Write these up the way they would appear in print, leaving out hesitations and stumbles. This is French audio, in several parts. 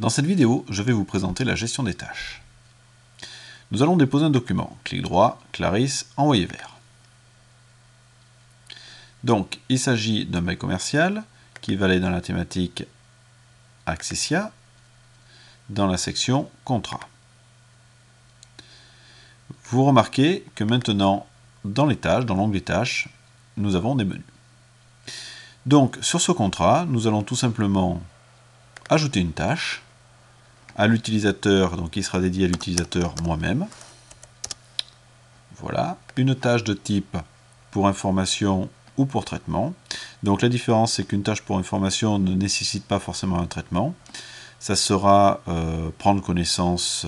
Dans cette vidéo, je vais vous présenter la gestion des tâches. Nous allons déposer un document. Clic droit, Clarisse, envoyer vers. Donc, il s'agit d'un bail commercial qui va aller dans la thématique Accessia, dans la section Contrat. Vous remarquez que maintenant, dans les tâches, dans l'onglet Tâches, nous avons des menus. Donc, sur ce contrat, nous allons tout simplement ajouter une tâche à l'utilisateur, donc qui sera dédié à l'utilisateur moi-même. Voilà, une tâche de type pour information ou pour traitement. Donc la différence, c'est qu'une tâche pour information ne nécessite pas forcément un traitement. Ça sera prendre connaissance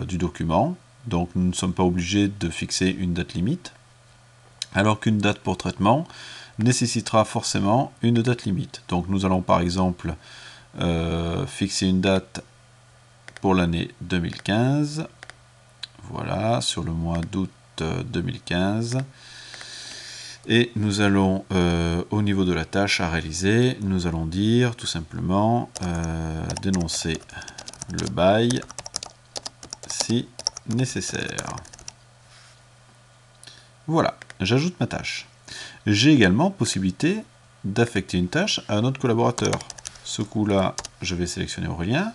du document. Donc nous ne sommes pas obligés de fixer une date limite. Alors qu'une date pour traitement nécessitera forcément une date limite. Donc nous allons par exemple fixer une date pour l'année 2015. Voilà, sur le mois d'août 2015. Et nous allons, au niveau de la tâche à réaliser, nous allons dire tout simplement dénoncer le bail si nécessaire. Voilà, j'ajoute ma tâche. J'ai également possibilité d'affecter une tâche à un autre collaborateur. Ce coup-là, je vais sélectionner Aurélien.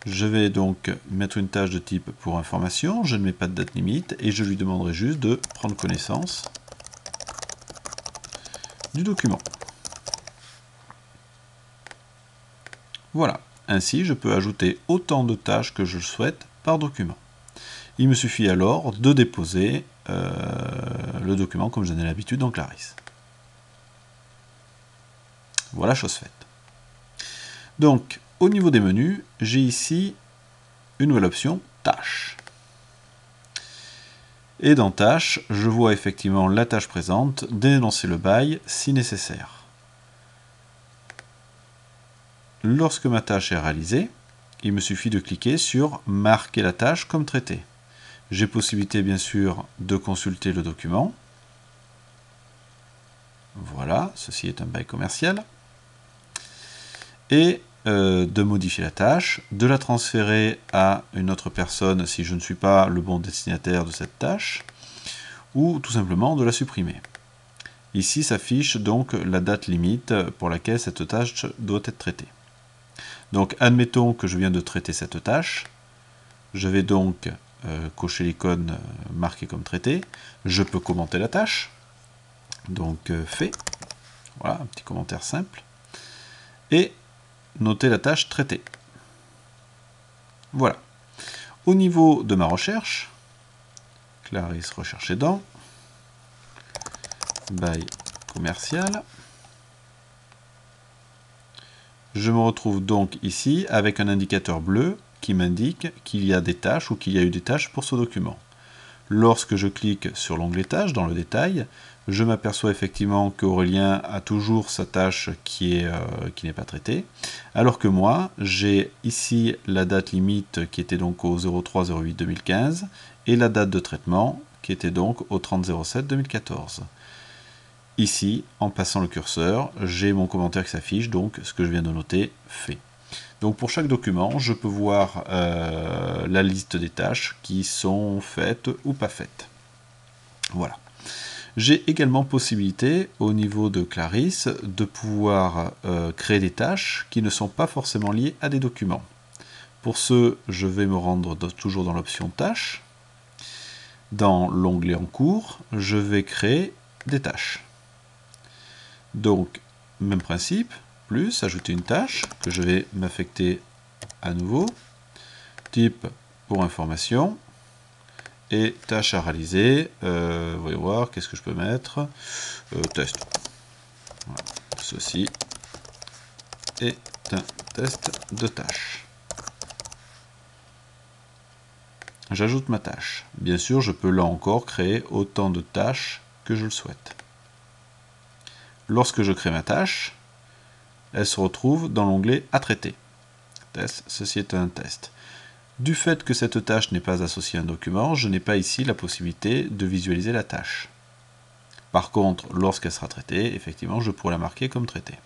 Je vais donc mettre une tâche de type pour information. Je ne mets pas de date limite et je lui demanderai juste de prendre connaissance du document. Voilà, ainsi je peux ajouter autant de tâches que je le souhaite par document. Il me suffit alors de déposer le document comme j'en ai l'habitude dans Clarisse. Voilà, chose faite. Donc, au niveau des menus, j'ai ici une nouvelle option, Tâches. Et dans Tâches, je vois effectivement la tâche présente, dénoncer le bail si nécessaire. Lorsque ma tâche est réalisée, il me suffit de cliquer sur Marquer la tâche comme traitée. J'ai possibilité bien sûr de consulter le document. Voilà, ceci est un bail commercial. Et de modifier la tâche, de la transférer à une autre personne si je ne suis pas le bon destinataire de cette tâche, ou tout simplement de la supprimer. Ici s'affiche donc la date limite pour laquelle cette tâche doit être traitée. Donc admettons que je viens de traiter cette tâche, je vais donc cocher l'icône marquée comme traité, je peux commenter la tâche, donc fait, voilà un petit commentaire simple, et noter la tâche traitée. Voilà. Au niveau de ma recherche, Clarisse rechercher dans, bail commercial, je me retrouve donc ici avec un indicateur bleu qui m'indique qu'il y a des tâches ou qu'il y a eu des tâches pour ce document. Lorsque je clique sur l'onglet tâches dans le détail, je m'aperçois effectivement qu'Aurélien a toujours sa tâche qui n'est pas traitée, alors que moi, j'ai ici la date limite qui était donc au 03-08-2015 et la date de traitement qui était donc au 30-07-2014. Ici, en passant le curseur, j'ai mon commentaire qui s'affiche, donc ce que je viens de noter, fait. Donc pour chaque document, je peux voir la liste des tâches qui sont faites ou pas faites. Voilà. J'ai également possibilité, au niveau de Clarisse, de pouvoir créer des tâches qui ne sont pas forcément liées à des documents. Pour ce, je vais me rendre toujours dans l'option Tâches. Dans l'onglet En cours, je vais créer des tâches. Donc, même principe, plus, ajouter une tâche que je vais m'affecter à nouveau, type pour information, et tâche à réaliser, voyons voir, qu'est-ce que je peux mettre, test. Voilà. Ceci est un test de tâche. J'ajoute ma tâche. Bien sûr, je peux là encore créer autant de tâches que je le souhaite. Lorsque je crée ma tâche, elle se retrouve dans l'onglet à traiter. Test, ceci est un test. Du fait que cette tâche n'est pas associée à un document, je n'ai pas ici la possibilité de visualiser la tâche. Par contre, lorsqu'elle sera traitée, effectivement, je pourrai la marquer comme traitée.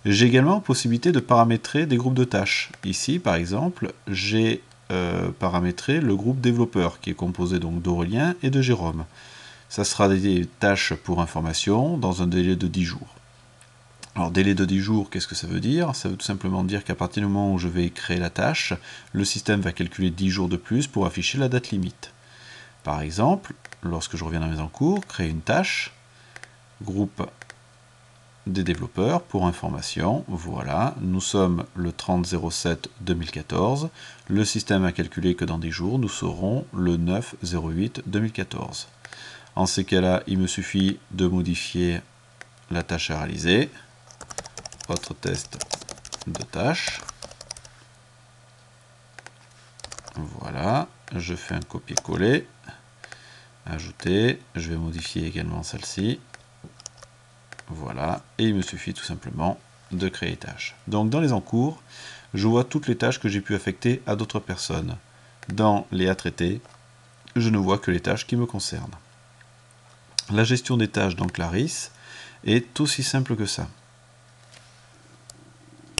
J'ai également possibilité de paramétrer des groupes de tâches. Ici, par exemple, j'ai paramétré le groupe développeur, qui est composé donc d'Aurélien et de Jérôme. Ça sera des tâches pour information dans un délai de 10 jours. Alors, délai de 10 jours, qu'est-ce que ça veut dire? Ça veut tout simplement dire qu'à partir du moment où je vais créer la tâche, le système va calculer 10 jours de plus pour afficher la date limite. Par exemple, lorsque je reviens dans mes en cours, créer une tâche, groupe des développeurs pour information, voilà, nous sommes le 30/07/2014, le système a calculé que dans 10 jours, nous serons le 9/08/2014. En ces cas-là, il me suffit de modifier la tâche à réaliser, autre test de tâche, voilà, je fais un copier-coller, ajouter, je vais modifier également celle-ci, voilà, et il me suffit tout simplement de créer les tâches. Donc dans les encours, je vois toutes les tâches que j'ai pu affecter à d'autres personnes. Dans les à traiter, je ne vois que les tâches qui me concernent. La gestion des tâches dans Clarisse est aussi simple que ça.